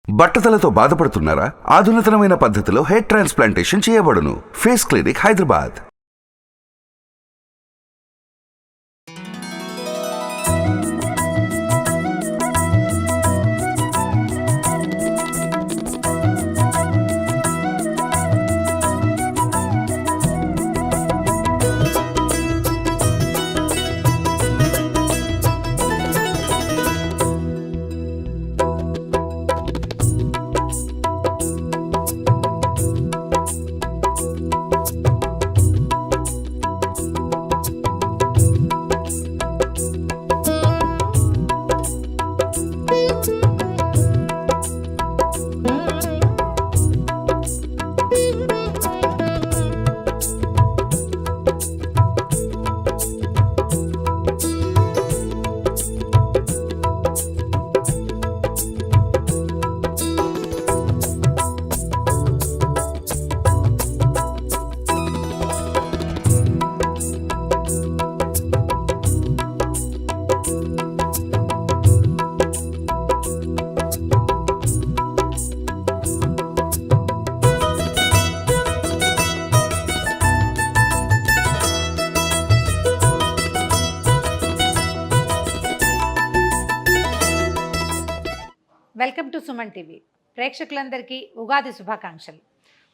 బట్టతలతో బాధపడుతున్నారా? ఆధునితనమైన పద్ధతిలో hair transplantation చేయబడును. Face clinic, Hyderabad. Welcome to Suman TV. ప్రేక్షకులందరికీ ఉగాది శుభాకాంక్షలు.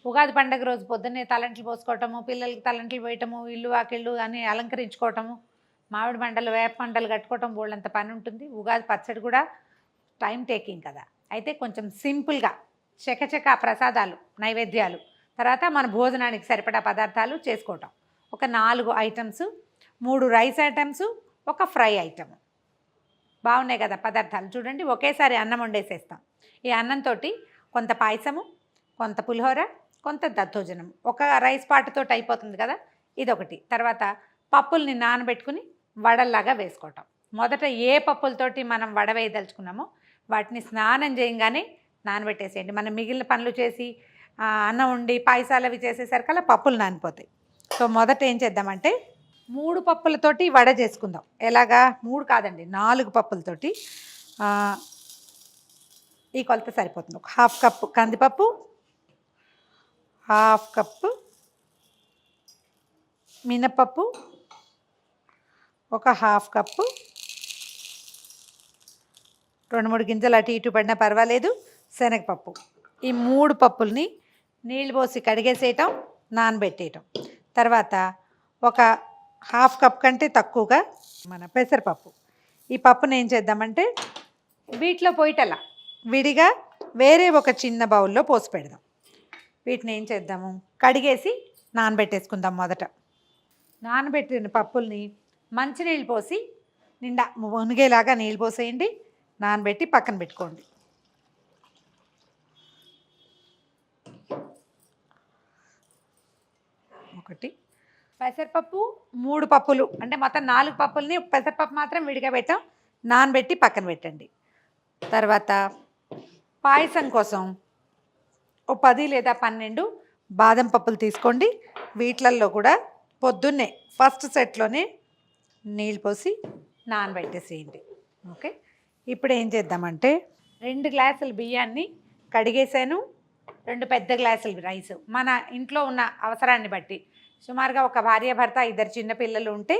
ఉగాది పండుగ రోజు పొద్దున్నే తలంట్లు పోసుకోవటము, పిల్లలకి తలంట్లు వేయటము, ఇల్లు వాకిళ్ళు అని అలంకరించుకోవటము, మామిడి మండలు వేప మండలు కట్టుకోవటం బోళ్ళంత పని ఉంటుంది. ఉగాది పచ్చడి కూడా టైం టేకింగ్ కదా. అయితే కొంచెం సింపుల్గా చకచక ప్రసాదాలు, నైవేద్యాలు, తర్వాత మన భోజనానికి సరిపడా పదార్థాలు చేసుకోవటం. ఒక 4 ఐటమ్స్, 3 రైస్ ఐటమ్స్, ఒక ఫ్రై ఐటమ్. బాగున్నాయి కదా పదార్థాలు. చూడండి, ఒకేసారి అన్నం వండేసేస్తాం. ఈ అన్నంతో కొంత పాయసము, కొంత పులిహోర, కొంత దద్దోజనం, ఒక రైస్ పాటుతో అయిపోతుంది కదా. ఇదొకటి. తర్వాత పప్పుల్ని నానబెట్టుకుని వడల్లాగా వేసుకోవటం. మొదట ఏ పప్పులతోటి మనం వడ వేయదలుచుకున్నామో వాటిని స్నానం చేయగానే నానబెట్టేసేయండి. మనం మిగిలిన పనులు చేసి అన్నం వండి పాయసాలు అవి చేసేసరికల్లా పప్పులు నానిపోతాయి. సో మొదట ఏం చేద్దామంటే 3 పప్పులతోటి వడ చేసుకుందాం. ఎలాగా? 3 కాదండి, 4 పప్పులతోటి. ఈ కొలత సరిపోతుంది. ఒక 1/2 కప్పు కందిపప్పు, 1/2 కప్పు మినపప్పు, ఒక 1/2 కప్పు, 2-3 గింజలు అటు ఇటు పడినా పర్వాలేదు, శనగపప్పు. ఈ 3 పప్పుల్ని నీళ్ళు పోసి కడిగేసేయటం, నానబెట్టేయటం. తర్వాత ఒక 1/2 కప్ కంటే తక్కువగా మన పెసరపప్పు. ఈ పప్పును ఏం చేద్దామంటే వీటిలో పోయిటలా విడిగా వేరే ఒక చిన్న బౌల్లో పోసి పెడదాం. వీటిని ఏం చేద్దాము, కడిగేసి నానబెట్టేసుకుందాం. మొదట నానబెట్టిన పప్పుల్ని మంచినీళ్ళు పోసి నిండా మునిగేలాగా నీళ్ళు పోసేయండి. నానబెట్టి పక్కన పెట్టుకోండి. ఒకటి పెసరపప్పు, 3 పప్పులు అంటే మొత్తం 4 పప్పుల్ని పెసరపప్పు మాత్రం విడిగా పెట్టాం, నానబెట్టి పక్కన పెట్టండి. తర్వాత పాయసం కోసం ఓ 10 లేదా 12 బాదం పప్పులు తీసుకోండి. వీటిలల్లో కూడా పొద్దున్నే ఫస్ట్ సెట్లోనే నీళ్ళు పోసి నానబెట్టేసేయండి. ఓకే. ఇప్పుడు ఏం చేద్దామంటే 2 గ్లాసుల బియ్యాన్ని కడిగేసాను, 2 పెద్ద గ్లాసులు రైస్. మన ఇంట్లో ఉన్న అవసరాన్ని బట్టి సుమారుగా ఒక భార్య భర్త 2 చిన్నపిల్లలు ఉంటే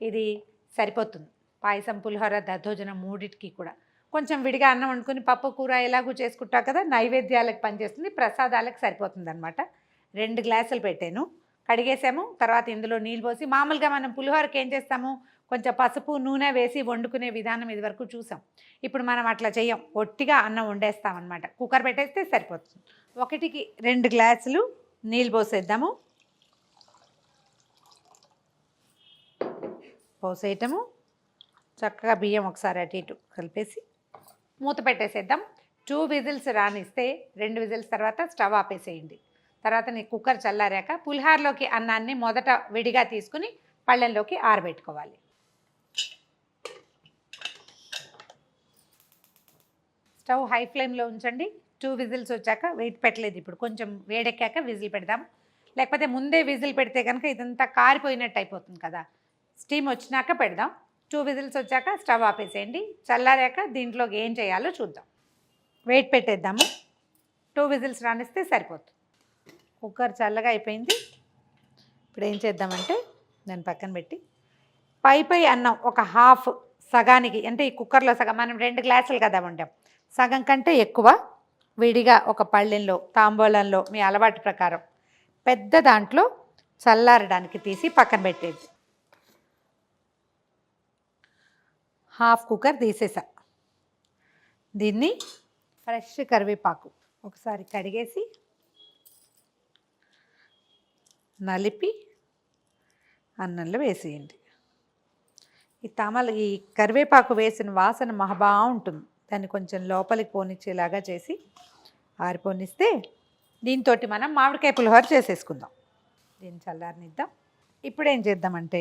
ఇది సరిపోతుంది. పాయసం, పులిహోర, దద్దోజనం 3టికి కూడా కొంచెం విడిగా అన్నం వండుకొని పప్పు కూర ఎలాగూ చేసుకుంటా కదా, నైవేద్యాలకు పనిచేస్తుంది, ప్రసాదాలకు సరిపోతుంది అనమాట. 2 గ్లాసులు పెట్టాను, కడిగేసాము. తర్వాత ఇందులో నీళ్ళు పోసి మామూలుగా మనం పులిహోరకి ఏం చేస్తాము, కొంచెం పసుపు నూనె వేసి వండుకునే విధానం ఇది వరకు చూసాం. ఇప్పుడు మనం అట్లా చెయ్యం, ఒట్టిగా అన్నం వండేస్తామన్నమాట. కుక్కర్ పెట్టేస్తే సరిపోతుంది. 1కి 2 గ్లాసులు నీళ్ళు పోసేద్దాము. పోసేయటము, చక్కగా బియ్యం ఒకసారి అటు ఇటు కలిపేసి మూత పెట్టేసేద్దాం. 2 విజిల్స్ రానిస్తే 2 విజిల్స్ తర్వాత స్టవ్ ఆపేసేయండి. తర్వాత నీ కుక్కర్ చల్లారాక పులిహారలోకి అన్నాన్ని మొదట విడిగా తీసుకుని పళ్ళెంలోకి ఆరబెట్టుకోవాలి. స్టవ్ హై ఫ్లేమ్లో ఉంచండి. 2 విజిల్స్ వచ్చాక వెయిట్ పెట్టలేదు, ఇప్పుడు కొంచెం వేడెక్కాక విజిల్ పెడదాం. లేకపోతే ముందే విజిల్ పెడితే కనుక ఇదంతా కారిపోయినట్టు అయిపోతుంది కదా. స్టీమ్ వచ్చినాక పెడదాం. 2 విజిల్స్ వచ్చాక స్టవ్ ఆపేసేయండి. చల్లారాక దీంట్లోకి ఏం చేయాలో చూద్దాం. వెయిట్ పెట్టేద్దాము. 2 విజిల్స్ రానిస్తే సరిపోతుంది. కుక్కర్ చల్లగా అయిపోయింది. ఇప్పుడు ఏం చేద్దామంటే దాన్ని పక్కన పెట్టి పై అన్నం ఒక హాఫ్ సగానికి, అంటే ఈ కుక్కర్లో సగం మనం 2 గ్లాసులు కదా వండాం, సగం కంటే ఎక్కువ విడిగా ఒక పళ్ళెంలో తాంబూలంలో మీ అలవాటు ప్రకారం పెద్ద దాంట్లో చల్లారడానికి తీసి పక్కన పెట్టేది. హాఫ్ కుక్కర్ తీసేసా. దీన్ని ఫ్రెష్ కరివేపాకు ఒకసారి కడిగేసి నలిపి అన్నంలో వేసేయండి. ఈ కరివేపాకు వేసిన వాసన మహా బాగుంటుంది. దాన్ని కొంచెం లోపలికి పోనిచ్చేలాగా చేసి ఆరిపోనిస్తే దీంతో మనం మామిడికాయ పులిహోర చేసేసుకుందాం. దీన్ని చల్లారనిద్దాం. ఇప్పుడు ఏం చేద్దామంటే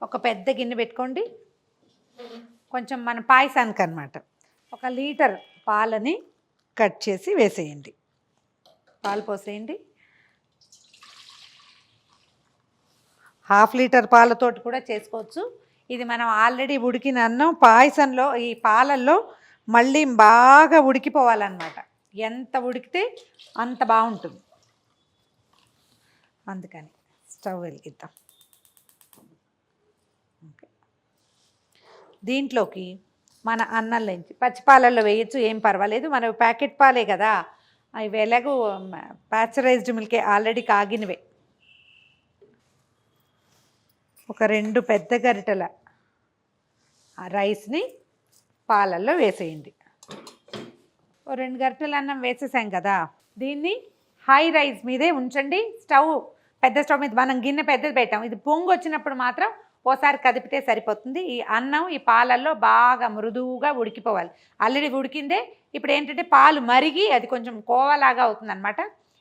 ఒక పెద్ద గిన్నె పెట్టుకోండి. కొంచెం మన పాయసానికి అనమాట 1 లీటర్ పాలని కట్ చేసి వేసేయండి. పాలు పోసేయండి. హాఫ్ లీటర్ పాలతోటి కూడా చేసుకోవచ్చు. ఇది మనం ఆల్రెడీ ఉడికిన అన్నం పాయసంలో ఈ పాలల్లో మళ్ళీ బాగా ఉడికిపోవాలన్నమాట. ఎంత ఉడికితే అంత బాగుంటుంది. అందుకని స్టవ్ వెలిగిద్దాం. దీంట్లోకి మన అన్నంలోంచి పచ్చిపాలల్లో వేయచ్చు, ఏం పర్వాలేదు. మన ప్యాకెట్ పాలే కదా, అవి ఎలాగూ ప్యాస్చరైజ్డ్ మిల్కే, ఆల్రెడీ కాగినవే. ఒక 2 పెద్ద గరిటెల రైస్ని పాలల్లో వేసేయండి. 2 గరిటెల అన్నం వేసేసాం కదా, దీన్ని హై రైస్ మీదే ఉంచండి. పెద్ద స్టవ్ మీద మనం గిన్నె పెద్దది పెట్టాం. ఇది పొంగు వచ్చినప్పుడు మాత్రం ఓసారి కదిపితే సరిపోతుంది. ఈ అన్నం ఈ పాలల్లో బాగా మృదువుగా ఉడికిపోవాలి. ఆల్రెడీ ఉడికిందే. ఇప్పుడు ఏంటంటే పాలు మరిగి అది కొంచెం కోవలాగా అవుతుంది అనమాట.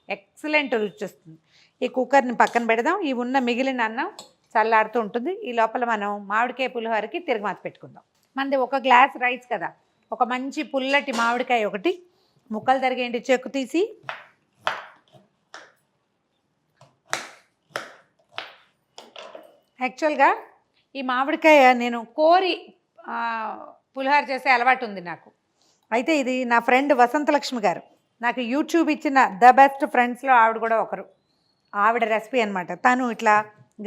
ఎక్సలెంట్ రుచి వస్తుంది. ఈ కుక్కర్ని పక్కన పెడదాం. ఈ ఉన్న మిగిలిన అన్నం చల్లారుతూ ఉంటుంది. ఈ లోపల మనం మామిడికాయ పులిహోరకి తిరగమాత పెట్టుకుందాం. మనది 1 గ్లాస్ రైస్ కదా, ఒక మంచి పుల్లటి మామిడికాయ ఒకటి ముక్కలు తరిగేయండి. చెక్కు తీసి యాక్చువల్గా ఈ మామిడికాయ నేను కోరి పులిహోర చేసే అలవాటు ఉంది నాకు. అయితే ఇది నా ఫ్రెండ్ వసంతలక్ష్మి గారు నాకు యూట్యూబ్ ఇచ్చిన ద బెస్ట్ ఫ్రెండ్స్లో ఆవిడ కూడా ఒకరు. ఆవిడ రెసిపీ అనమాట. తను ఇట్లా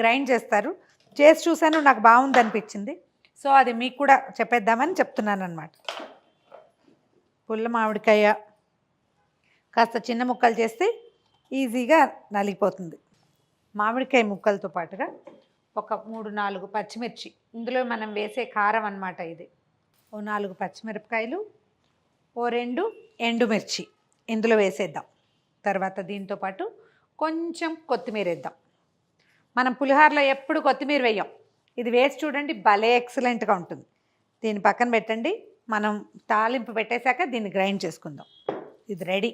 గ్రైండ్ చేస్తారు. చేసి చూశాను, నాకు బాగుంది అనిపించింది. సో అది మీకు కూడా చెప్పేద్దామని చెప్తున్నాను అనమాట. పుల్ల మామిడికాయ కాస్త చిన్న ముక్కలు చేస్తే ఈజీగా నలిగిపోతుంది. మామిడికాయ ముక్కలతో పాటుగా ఒక 3-4 పచ్చిమిర్చి, ఇందులో మనం వేసే కారం అన్నమాట ఇది. 4 పచ్చిమిరపకాయలు, 2 ఎండుమిర్చి ఇందులో వేసేద్దాం. తర్వాత దీంతో పాటు కొంచెం కొత్తిమీర వేద్దాం. మనం పులిహోరలో ఎప్పుడు కొత్తిమీర వేయం. ఇది వేసి చూడండి, భలే ఎక్సలెంట్గా ఉంటుంది. దీన్ని పక్కన పెట్టండి. మనం తాలింపు పెట్టేశాక దీన్ని గ్రైండ్ చేసుకుందాం. ఇది రెడీ.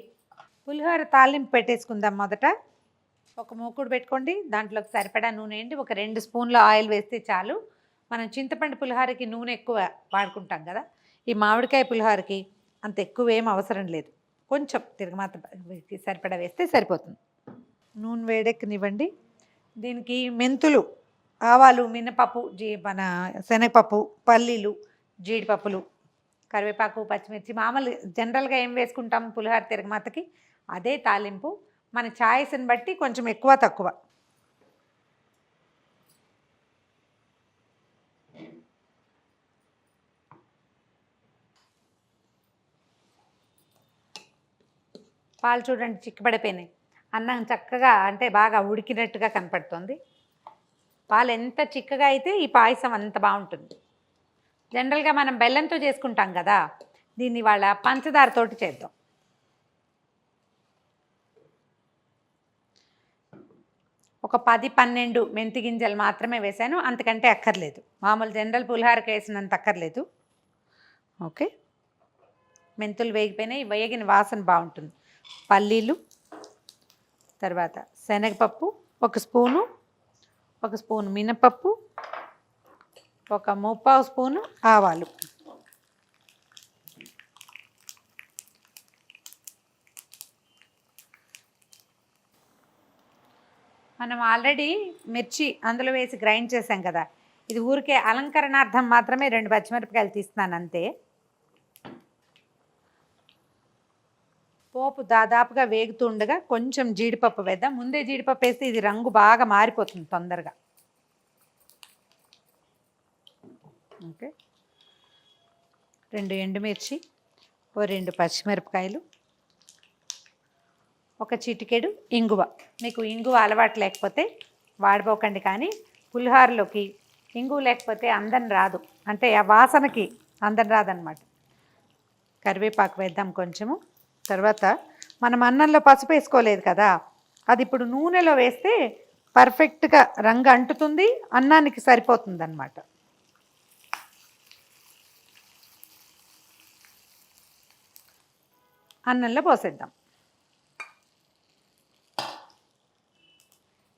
పులిహోర తాలింపు పెట్టేసుకుందాం. మొదట ఒక మూకుడు పెట్టుకోండి. దాంట్లోకి సరిపడా నూనె వేయండి. ఒక 2 స్పూన్ల ఆయిల్ వేస్తే చాలు. మనం చింతపండు పులిహోరకి నూనె ఎక్కువ వాడుకుంటాం కదా, ఈ మామిడికాయ పులిహోరకి అంత ఎక్కువ ఏం అవసరం లేదు. కొంచెం తిరగమాత సరిపడా వేస్తే సరిపోతుంది. నూనె వేడెక్కనివ్వండి. దీనికి మెంతులు, ఆవాలు, మినపప్పు, మన శనగపప్పు, పల్లీలు, జీడిపప్పులు, కరివేపాకు, పచ్చిమిర్చి, మామూలు జనరల్గా ఏం వేసుకుంటాం పులిహోర తిరగమాతకి అదే తాలింపు. మన ఛాయిస్ని బట్టి కొంచెం ఎక్కువ తక్కువ. పాలు చూడండి చిక్కబడిపోయినాయి. అన్నం చక్కగా అంటే బాగా ఉడికినట్టుగా కనపడుతుంది. పాలు ఎంత చిక్కగా అయితే ఈ పాయసం అంత బాగుంటుంది. జనరల్గా మనం బెల్లంతో చేసుకుంటాం కదా, దీన్ని వాళ్ళ పంచదారతోటి చేద్దాం. ఒక 10-12 మెంతి గింజలు మాత్రమే వేసాను, అంతకంటే అక్కర్లేదు. మామూలు జనరల్ పులిహోరకి వేసినంత అక్కర్లేదు. ఓకే, మెంతులు వేగిపోయినాయి. వేగిన వాసన బాగుంటుంది. పల్లీలు, తర్వాత శనగపప్పు 1 స్పూను, 1 స్పూను మినపప్పు, 1/3 స్పూను ఆవాలు, మనం ఆల్రెడీ మిర్చి అందులో వేసి గ్రైండ్ చేసాం కదా, ఇది ఊరికే అలంకరణార్థం మాత్రమే 2 పచ్చిమిరపకాయలు తీస్తున్నాను అంతే. పోపు దాదాపుగా వేగుతుండగా కొంచెం జీడిపప్పు వేద్దాం. ముందే జీడిపప్పు వేస్తే ఇది రంగు బాగా మారిపోతుంది తొందరగా. ఓకే, 2 ఎండుమిర్చి, 2 పచ్చిమిరపకాయలు, ఒక చిటికెడు ఇంగువ. మీకు ఇంగువ అలవాటు లేకపోతే వాడిపోకండి, కానీ పులిహోరలోకి ఇంగువ లేకపోతే అందం రాదు, అంటే ఆ వాసనకి అందం రాదనమాట. కరివేపాకు వేద్దాం కొంచెము. తర్వాత మనం అన్నంలో పసుపు వేసుకోలేదు కదా, అది ఇప్పుడు నూనెలో వేస్తే పర్ఫెక్ట్గా రంగు అంటుతుంది, అన్నానికి సరిపోతుంది అన్నమాట. అన్నంలో పోసేద్దాం.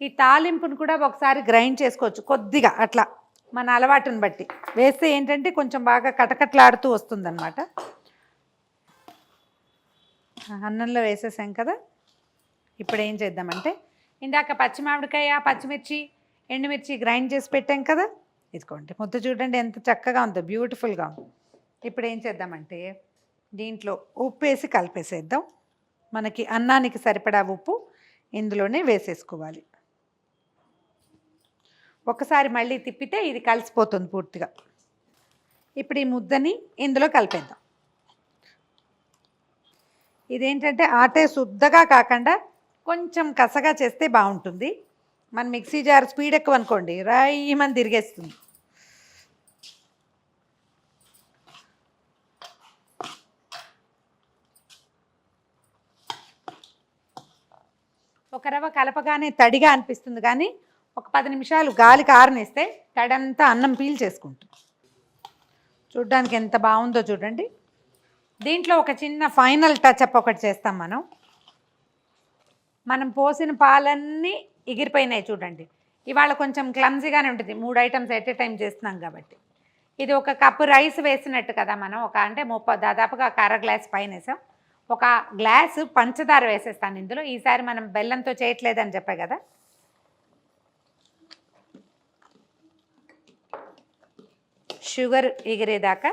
ఈ తాలింపును కూడా ఒకసారి గ్రైండ్ చేసుకోవచ్చు కొద్దిగా, అట్లా మన అలవాటుని బట్టి వేస్తే ఏంటంటే కొంచెం బాగా కటకట్లాడుతూ వస్తుందన్నమాట. అన్నంలో వేసేసాం కదా, ఇప్పుడు ఏం చేద్దామంటే ఇందాక పచ్చిమామిడికాయ, పచ్చిమిర్చి, ఎండుమిర్చి గ్రైండ్ చేసి పెట్టాం కదా, ఇదిగోండి ముద్ద చూడండి ఎంత చక్కగా ఉందో, బ్యూటిఫుల్గా ఉంది. ఇప్పుడు ఏం చేద్దామంటే దీంట్లో ఉప్పు వేసి కలిపేసేద్దాం. మనకి అన్నానికి సరిపడా ఉప్పు ఇందులోనే వేసేసుకోవాలి. ఒకసారి మళ్ళీ తిప్పితే ఇది కలిసిపోతుంది పూర్తిగా. ఇప్పుడు ఈ ముద్దని ఇందులో కలిపేద్దాం. ఇదేంటంటే ఆటే శుద్ధగా కాకుండా కొంచెం కసగా చేస్తే బాగుంటుంది. మన మిక్సీ జార్ స్పీడ్ ఎక్కువ అనుకోండి, రాయమని తిరిగేస్తుంది. ఒక రవ్వ కలపగానే తడిగా అనిపిస్తుంది, కానీ ఒక 10 నిమిషాలు గాలికి ఆరనిస్తే తడంతా అన్నం పీల్ చేసుకుంటుంది. చూడ్డానికి ఎంత బాగుందో చూడండి. దీంట్లో ఒక చిన్న ఫైనల్ టచ్అప్ ఒకటి చేస్తాం. మనం పోసిన పాలన్నీ ఎగిరిపోయినాయి చూడండి. ఇవాళ కొంచెం క్లమ్జీగానే ఉంటుంది, 3 ఐటమ్స్ ఎట్ ఏ టైం చేస్తున్నాం కాబట్టి. ఇది 1 కప్పు రైస్ వేసినట్టు కదా మనం, అంటే దాదాపుగా 1/2 గ్లాస్ పైన వేసాం. 1 గ్లాసు పంచదార వేసేస్తాను ఇందులో. ఈసారి మనం బెల్లంతో చేయట్లేదని చెప్పే కదా. షుగర్ ఎగిరేదాకా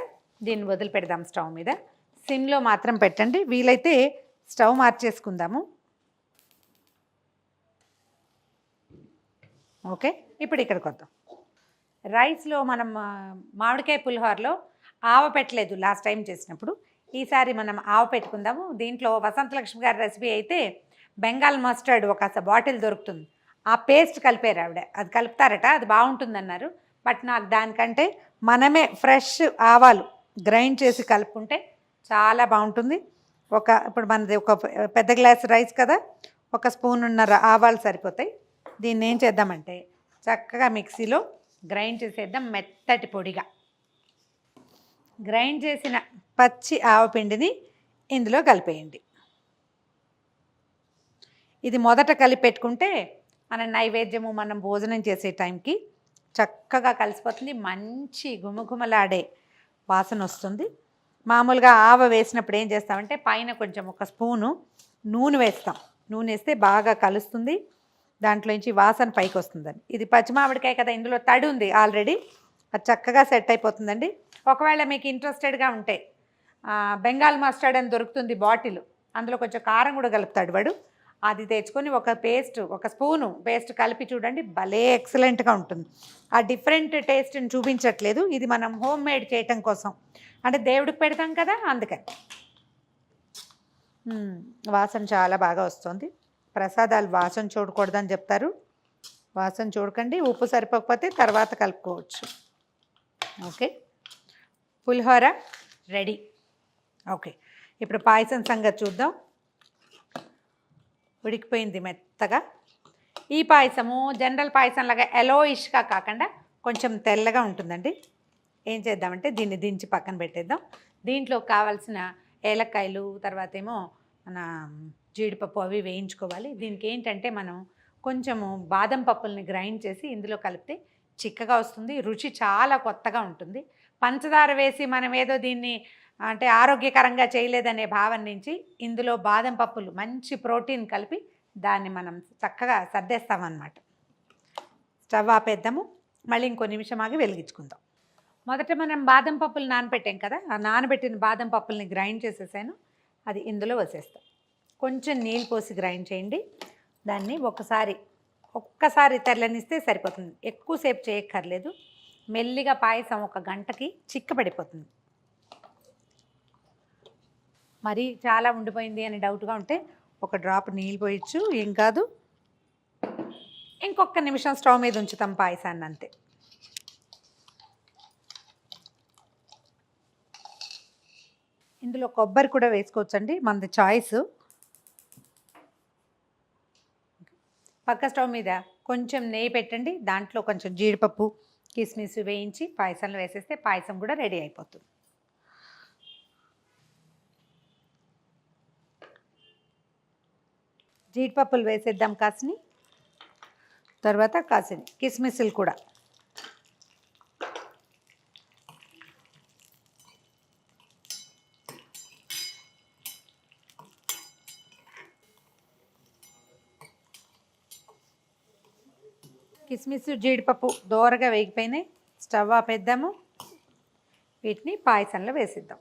దీన్ని వదిలిపెడదాం స్టవ్ మీద. సిమ్లో మాత్రం పెట్టండి, వీలైతే స్టవ్ మార్చేసుకుందాము. ఓకే, ఇప్పుడు ఇక్కడికి వద్దాం. రైస్లో మనం మామిడికాయ పులిహోరలో ఆవ పెట్టలేదు లాస్ట్ టైం చేసినప్పుడు, ఈసారి మనం ఆవ పెట్టుకుందాము. దీంట్లో వసంతలక్ష్మి గారి రెసిపీ అయితే బెంగాల్ మస్టర్డ్ ఒక బాటిల్ దొరుకుతుంది, ఆ పేస్ట్ కలిపారు ఆవిడ, అది కలుపుతారట, అది బాగుంటుందన్నారు. బట్ నాకు దానికంటే మనమే ఫ్రెష్ ఆవాలు గ్రైండ్ చేసి కలుపుకుంటే చాలా బాగుంటుంది. ఇప్పుడు మనది 1 పెద్ద గ్లాస్ రైస్ కదా, 1 స్పూనున్నర ఆవాలు సరిపోతాయి. దీన్ని ఏం చేద్దామంటే చక్కగా మిక్సీలో గ్రైండ్ చేసేద్దాం మెత్తటి పొడిగా. గ్రైండ్ చేసిన పచ్చి ఆవపిండిని ఇందులో కలిపేయండి. ఇది మొదట కలిపి పెట్టుకుంటే మన నైవేద్యము మనం భోజనం చేసే టైంకి చక్కగా కలిసిపోతుంది, మంచి గుమగుమలాడే వాసన వస్తుంది. మామూలుగా ఆవ వేసినప్పుడు ఏం చేస్తామంటే పైన కొంచెం 1 స్పూను నూనె వేస్తాం, నూనె వేస్తే బాగా కలుస్తుంది, దాంట్లోంచి వాసన పైకి వస్తుందని. ఇది పచ్చిమామిడికాయ కదా, ఇందులో తడి ఉంది ఆల్రెడీ, అది చక్కగా సెట్ అయిపోతుందండి. ఒకవేళ మీకు ఇంట్రెస్టెడ్గా ఉంటే బెంగాల్ మస్టర్డ్ అని దొరుకుతుంది బాటిల్, అందులో కొంచెం కారం కూడా కలుపుతాడు వాడు, అది తెచ్చుకొని 1 స్పూను పేస్ట్ కలిపి చూడండి, భలే ఎక్సలెంట్గా ఉంటుంది. ఆ డిఫరెంట్ టేస్ట్ని చూపించట్లేదు, ఇది మనం హోమ్ మేడ్ చేయటం కోసం, అంటే దేవుడికి పెడతాం కదా అందుకని. వాసన చాలా బాగా వస్తుంది. ప్రసాదాలు వాసన చూడకూడదని చెప్తారు, వాసన చూడకండి. ఉప్పు సరిపోకపోతే తర్వాత కలుపుకోవచ్చు. ఓకే, పులిహోర రెడీ. ఓకే, ఇప్పుడు పాయసం సంగతి చూద్దాం. ఉడికిపోయింది మెత్తగా. ఈ పాయసము జనరల్ పాయసం లాగా ఎలోయిష్గా కాకుండా కొంచెం తెల్లగా ఉంటుందండి. ఏం చేద్దామంటే దీన్ని దించి పక్కన పెట్టేద్దాం. దీంట్లో కావాల్సిన ఏలక్కాయలు, తర్వాత ఏమో మన జీడిపప్పు అవి వేయించుకోవాలి. దీనికి ఏంటంటే మనం కొంచెము బాదం పప్పుల్ని గ్రైండ్ చేసి ఇందులో కలిపితే చిక్కగా వస్తుంది, రుచి చాలా కొత్తగా ఉంటుంది. పంచదార వేసి మనం ఏదో దీన్ని అంటే ఆరోగ్యకరంగా చేయలేదనే భావన నుంచి ఇందులో బాదం పప్పులు మంచి ప్రోటీన్ కలిపి దాన్ని మనం చక్కగా సర్దేస్తామన్నమాట. స్టవ్ ఆపేద్దాము, మళ్ళీ ఇంకో నిమిషం ఆగి వెలిగించుకుందాం. మొదట మనం బాదం పప్పులు నానబెట్టాం కదా, ఆ నానబెట్టిన బాదం పప్పుల్ని గ్రైండ్ చేసేసాను, అది ఇందులో వేసేస్తాం. కొంచెం నీళ్ళు పోసి గ్రైండ్ చేయండి. దాన్ని ఒక్కసారి తెరలనిస్తే సరిపోతుంది. ఎక్కువసేపు చేయక్కర్లేదు. మెల్లిగా పాయసం 1 గంటకి చిక్కబడిపోతుంది. మరి చాలా ఉండిపోయింది అని డౌట్గా ఉంటే 1 డ్రాప్ నీళ్ళు పోయచ్చు, ఏం కాదు. ఇంకొక నిమిషం స్టవ్ మీద ఉంచుతాం పాయసాన్ని, అంతే. ఇందులో కొబ్బరి కూడా వేసుకోవచ్చండి, మనది చాయిస్. పక్క స్టవ్ మీద కొంచెం నెయ్యి పెట్టండి. దాంట్లో కొంచెం జీడిపప్పు, కిస్మిస్ వేయించి పాయసంలో వేసేస్తే పాయసం కూడా రెడీ అయిపోతుంది. జీడిపప్పులు వేసేద్దాం కాసిని. తర్వాత కాసిని కిస్మిస్లు కూడా. కిస్మిస్ జీడిపప్పు దోరగా వేగిపోయినాయి. స్టవ్ ఆపేద్దాము. వీటిని పాయసంలో వేసిద్దాం.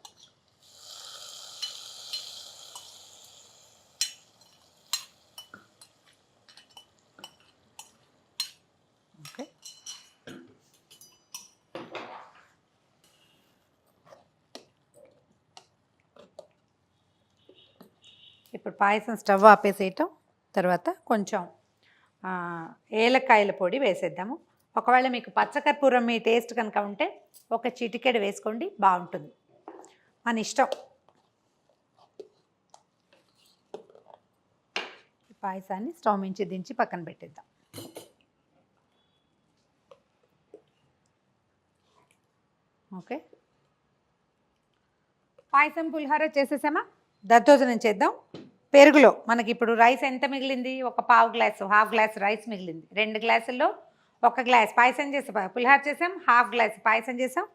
ఓకే, ఇప్పుడు పాయసం స్టవ్ ఆపేసేయటం. తర్వాత కొంచెం ఏలక్కాయల పొడి వేసేద్దాము. ఒకవేళ మీకు పచ్చకర్పూరం మీ టేస్ట్ కనుక ఉంటే 1 చిటికెడు వేసుకోండి, బాగుంటుంది. మన ఇష్టం. పాయసాన్ని స్టవ్ నుంచి దించి పక్కన పెట్టేద్దాం. ఓకే, పాయసం పులిహోర చేసేసామా? దద్దోజనం చేద్దాం. పెరుగులో మనకి ఇప్పుడు రైస్ ఎంత మిగిలింది? 1 పావు గ్లాసు, హాఫ్ గ్లాస్ రైస్ మిగిలింది. 2 గ్లాసుల్లో 1 గ్లాస్ పాయసం చేసి పులిహోర చేసాం, హాఫ్ గ్లాస్ పాయసం చేసాం,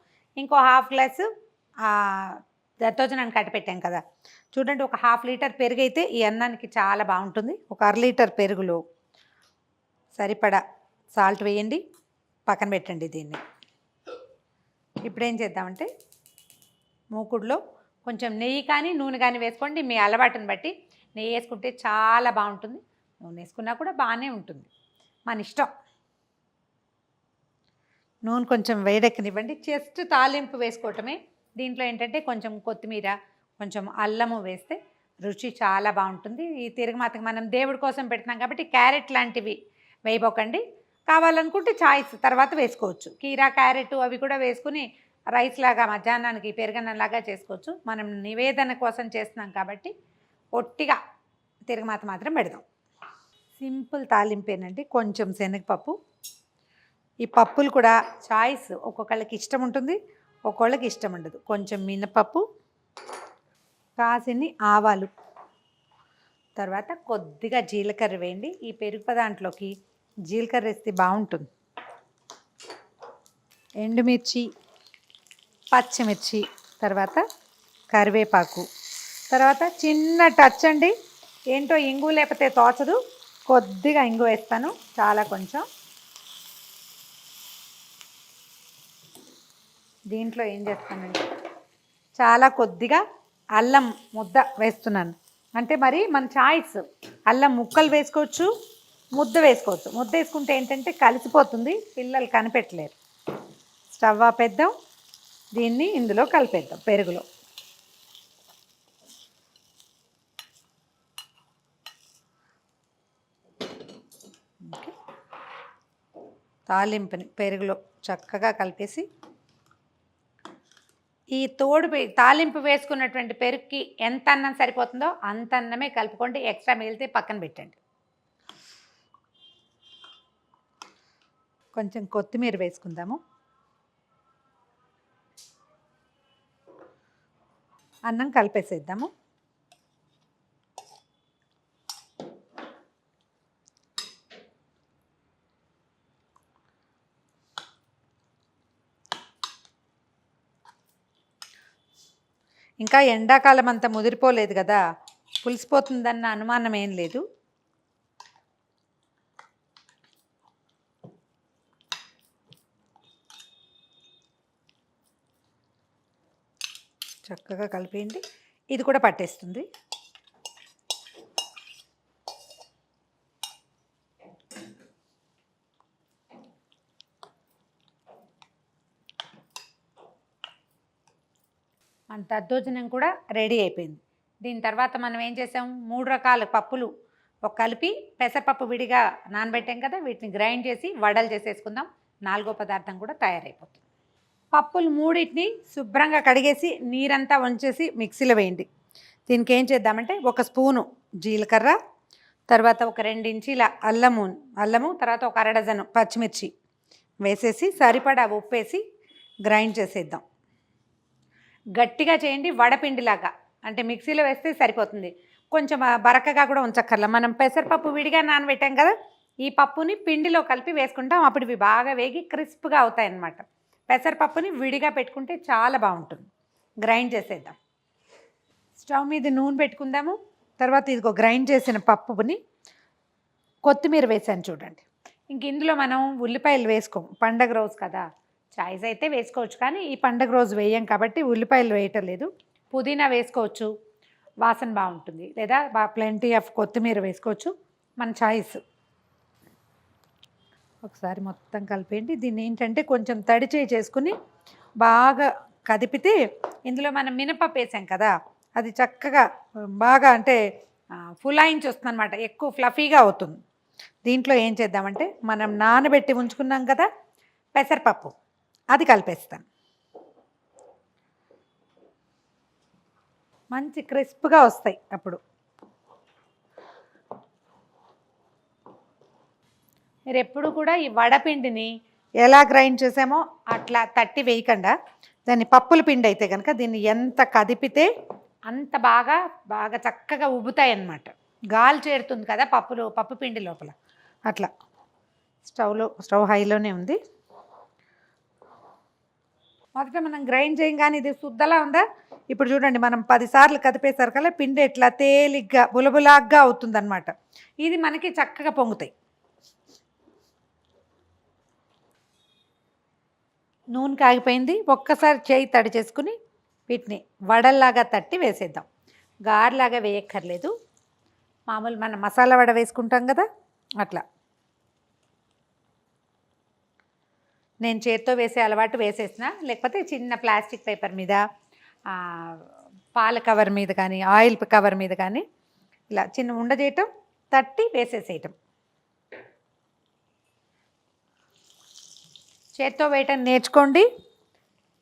ఇంకో హాఫ్ గ్లాసు దద్దోజనాన్ని కట్టపెట్టాం కదా. చూడండి, 1 హాఫ్ లీటర్ పెరుగు అయితే ఈ అన్నానికి చాలా బాగుంటుంది. 1 అర లీటర్ పెరుగులో సరిపడా సాల్ట్ వేయండి, పక్కన పెట్టండి దీన్ని. ఇప్పుడు ఏం చేద్దామంటే మూకుడులో కొంచెం నెయ్యి కానీ నూనె కానీ వేసుకోండి, మీ అలవాటుని బట్టి. నెయ్యి వేసుకుంటే చాలా బాగుంటుంది, నూనె వేసుకున్నా కూడా బాగానే ఉంటుంది, మన ఇష్టం. నూనె కొంచెం వేడెక్కనివ్వండి. జస్ట్ తాలింపు వేసుకోవటమే. దీంట్లో ఏంటంటే కొంచెం కొత్తిమీర, కొంచెం అల్లము వేస్తే రుచి చాలా బాగుంటుంది. ఈ తిరగమాతకి మనం దేవుడి కోసం పెడుతున్నాం కాబట్టి క్యారెట్ లాంటివి వేయబోకండి. కావాలనుకుంటే చాయిస్ తర్వాత వేసుకోవచ్చు. కీరా, క్యారెట్ అవి కూడా వేసుకుని రైస్ లాగా మధ్యాహ్నానికి పెరుగన్నంలాగా చేసుకోవచ్చు. మనం నివేదన కోసం చేస్తున్నాం కాబట్టి ఒట్టిగా తిరగమాత మాత్రం పెడదాం. సింపుల్ తాలింపేనండి. కొంచెం శనగపప్పు. ఈ పప్పులు కూడా చాయిస్, ఒక్కొక్కళ్ళకి ఇష్టం ఉంటుంది, ఒక్కొక్కళ్ళకి ఇష్టం ఉండదు. కొంచెం మినపప్పు, కాసిన్ని ఆవాలు, తర్వాత కొద్దిగా జీలకర్ర వేయండి. ఈ పెరుగు దాంట్లోకి జీలకర్ర వేస్తే బాగుంటుంది. ఎండుమిర్చి, పచ్చిమిర్చి, తర్వాత కరివేపాకు, తర్వాత చిన్న టచ్ అండి, ఏంటో ఇంగు లేకపోతే తోచదు, కొద్దిగా ఇంగు వేస్తాను, చాలా కొంచెం. దీంట్లో ఏం చేస్తానంటే చాలా కొద్దిగా అల్లం ముద్ద వేస్తున్నాను. అంటే మరి మన చాయిస్, అల్లం ముక్కలు వేసుకోవచ్చు, ముద్ద వేసుకోవచ్చు. ముద్ద వేసుకుంటే ఏంటంటే కలిసిపోతుంది, పిల్లలు కనిపెట్టలేరు. స్టవ్ ఆపేద్దాం. దీన్ని ఇందులో కలిపేద్దాం, పెరుగులో. తాలింపుని పెరుగులో చక్కగా కలిపేసి ఈ తాలింపు వేసుకున్నటువంటి పెరుగుకి ఎంత అన్నం సరిపోతుందో అంత అన్నమే కలుపుకోండి. ఎక్స్ట్రా మిగిలితే పక్కన పెట్టండి. కొంచెం కొత్తిమీర వేసుకుందాము. అన్నం కలిపేసేద్దాము. ఇంకా ఎండాకాలం అంతా ముదిరిపోలేదు కదా, పులిసిపోతుందన్న అనుమానం ఏం లేదు. చక్కగా కలిపేయండి. ఇది కూడా పట్టేస్తుంది. మన దద్దోజనం కూడా రెడీ అయిపోయింది. దీని తర్వాత మనం ఏం చేసాం, 3 రకాల పప్పులు కలిపి పెసరపప్పు విడిగా నానబెట్టాం కదా, వీటిని గ్రైండ్ చేసి వడలు చేసేసుకుందాం. 4వ పదార్థం కూడా తయారైపోతుంది. పప్పులు మూడింటిని శుభ్రంగా కడిగేసి నీరంతా వంచేసి మిక్సీలో వేయండి. దీనికి ఏం చేద్దామంటే 1 స్పూను జీలకర్ర, తర్వాత ఒక 2 ఇంచీల అల్లము, తర్వాత ఒక 1/2 డజను పచ్చిమిర్చి వేసేసి సరిపడా ఉప్పేసి గ్రైండ్ చేసేద్దాం. గట్టిగా చేయండి, వడపిండిలాగా. అంటే మిక్సీలో వేస్తే సరిపోతుంది. కొంచెం బరకగా కూడా ఉంచక్కర్లా. మనం పెసరపప్పు విడిగా నానబెట్టాం కదా, ఈ పప్పుని పిండిలో కలిపి వేసుకుంటాం. అప్పుడు ఇవి బాగా వేగి క్రిస్ప్గా అవుతాయి అన్నమాట. పెసరపప్పుని విడిగా పెట్టుకుంటే చాలా బాగుంటుంది. గ్రైండ్ చేసేద్దాం. స్టవ్ మీద నూనె పెట్టుకుందాము. తర్వాత ఇదిగో గ్రైండ్ చేసిన పప్పుని కొత్తిమీర వేసాను చూడండి. ఇంక ఇందులో మనం ఉల్లిపాయలు వేసుకోం, పండగ రోజు కదా. చాయిస్ అయితే వేసుకోవచ్చు, కానీ ఈ పండగ రోజు వేయం కాబట్టి ఉల్లిపాయలు వేయటం లేదు. పుదీనా వేసుకోవచ్చు, వాసన బాగుంటుంది. లేదా ప్లెంటీ ఆఫ్ కొత్తిమీర వేసుకోవచ్చు, మన చాయిస్. ఒకసారి మొత్తం కలిపేయండి. దీన్ని ఏంటంటే కొంచెం తడి చేసుకుని బాగా కదిపితే ఇందులో మనం మినపప్పు వేసాం కదా, అది చక్కగా బాగా అంటే ఫులాయించి వస్తుంది అనమాట, ఎక్కువ ఫ్లఫీగా అవుతుంది. దీంట్లో ఏం చేద్దామంటే మనం నానబెట్టి ఉంచుకున్నాం కదా పెసరపప్పు, అది కలిపేస్తాను. మంచి క్రిస్ప్గా వస్తాయి అప్పుడు. మీరు ఎప్పుడు కూడా ఈ వడపిండిని ఎలా గ్రైండ్ చేసామో అట్లా తట్టి వేయకుండా, దాన్ని పప్పుల పిండి అయితే కనుక దీన్ని ఎంత కదిపితే అంత బాగా చక్కగా ఉబ్బుతాయి అన్నమాట. గాలి చేరుతుంది కదా పప్పు పిండి లోపల. అట్లా స్టవ్ హైలోనే ఉంది. మొదట మనం గ్రైండ్ చేయం కానీ ఇది శుద్ధలా ఉందా. ఇప్పుడు చూడండి, మనం 10 సార్లు కదిపేసరికల్లా పిండి ఎట్లా తేలిగ్గా బులబులాగ్గా అవుతుందన్నమాట. ఇది మనకి చక్కగా పొంగుతాయి. నూనె కాగిపోయింది. ఒక్కసారి చేయి తడి చేసుకుని వీటిని వడల్లాగా తట్టి వేసేద్దాం. గారెలాగా వేయక్కర్లేదు, మామూలు మనం మసాలా వడ వేసుకుంటాం కదా అట్లా. నేను చేత్తో వేసే అలవాటు వేసేసిన, లేకపోతే చిన్న ప్లాస్టిక్ పేపర్ మీద, పాల కవర్ మీద కానీ, ఆయిల్ కవర్ మీద కానీ ఇలా చిన్న ఉండ చేయటం, తట్టి వేసేసేయటం. చేత్తో వేయటం నేర్చుకోండి,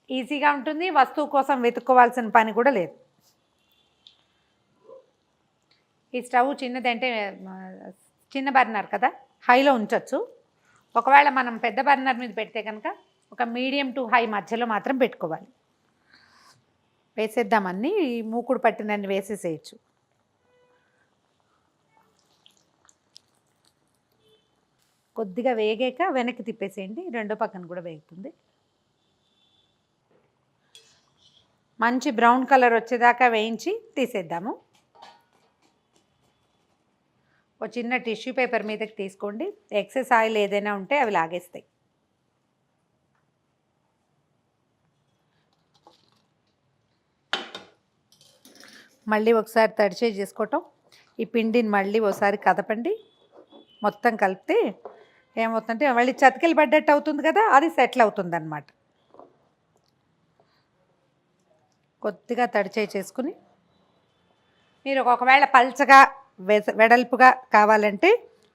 ఈజీగా ఉంటుంది. వస్తువు కోసం వెతుక్కోవాల్సిన పని కూడా లేదు. ఈ స్టవ్ చిన్నదంటే చిన్న బర్నర్ కదా, హైలో ఉంచవచ్చు. ఒకవేళ మనం పెద్ద బర్నర్ మీద పెడితే కనుక ఒక మీడియం టు హై మధ్యలో మాత్రం పెట్టుకోవాలి. వేసేద్దామన్నీ, ఈ మూకుడు పట్టినన్ని వేసేసేయచ్చు. కొద్దిగా వేగాక వెనక్కి తిప్పేసేయండి, రెండో పక్కన కూడా వేగుతుంది. మంచి బ్రౌన్ కలర్ వచ్చేదాకా వేయించి తీసేద్దాము. ఒక చిన్న టిష్యూ పేపర్ మీదకి తీసుకోండి, ఎక్సెస్ ఆయిల్ ఏదైనా ఉంటే అవి లాగేస్తాయి. మళ్ళీ ఒకసారి తడిచే చేసుకోవటం. ఈ పిండిని మళ్ళీ ఒకసారి కదపండి. మొత్తం కలిపితే ఏమవుతుందంటే మళ్ళీ చతికిలు పడ్డట్టు అవుతుంది కదా, అది సెటిల్ అవుతుంది అన్నమాట. కొద్దిగా తడిచే చేసుకుని, మీరు ఒకవేళ పల్చగా వెడల్పుగా కావాలంటే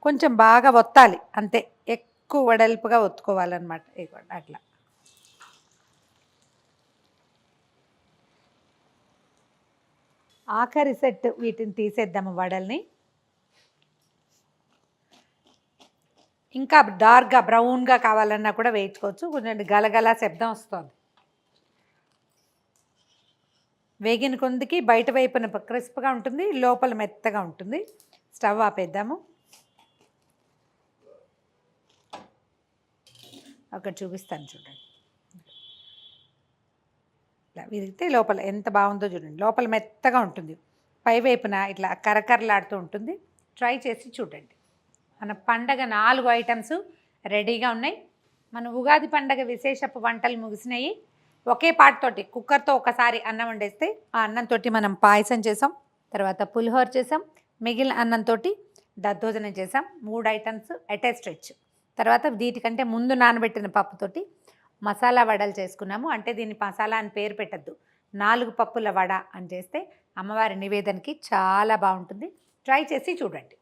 కొంచెం బాగా ఒత్తాలి అంతే, ఎక్కువ వెడల్పుగా ఒత్తుకోవాలన్నమాట. అట్లా ఆఖరి సెట్ వీటిని తీసేద్దాము వడల్ని. ఇంకా డార్క్గా బ్రౌన్గా కావాలన్నా కూడా వేయించుకోవచ్చు. కొంచెం గలగల శబ్దం వస్తుంది. వేగిన కొందికి బయట వైపున క్రిస్ప్గా ఉంటుంది, లోపల మెత్తగా ఉంటుంది. స్టవ్ ఆపేద్దాము. అక్కడ చూపిస్తాను చూడండి. ఇట్లా విరిగితే లోపల ఎంత బాగుందో చూడండి. లోపల మెత్తగా ఉంటుంది, పై వైపున ఇట్లా కరకరలాడుతూ ఉంటుంది. ట్రై చేసి చూడండి. మన పండగ 4 ఐటమ్స్ రెడీగా ఉన్నాయి. మన ఉగాది పండగ విశేషపు వంటలు ముగిసినాయి. ఒకే పాటతోటి కుక్కర్తో ఒకసారి అన్నం వండేస్తే ఆ అన్నంతో మనం పాయసం చేసాం, తర్వాత పులిహోర చేసాం, మిగిలిన అన్నంతో దద్దోజనం చేసాం. 3 ఐటమ్స్ ఎట్ ఏ స్ట్రెచ్. తర్వాత వీటికంటే ముందు నానబెట్టిన పప్పుతోటి మసాలా వడలు చేసుకున్నాము. అంటే దీన్ని మసాలా అని పేరు పెట్టద్దు, 4 పప్పుల వడ అని చేస్తే అమ్మవారి నివేదనకి చాలా బాగుంటుంది. ట్రై చేసి చూడండి.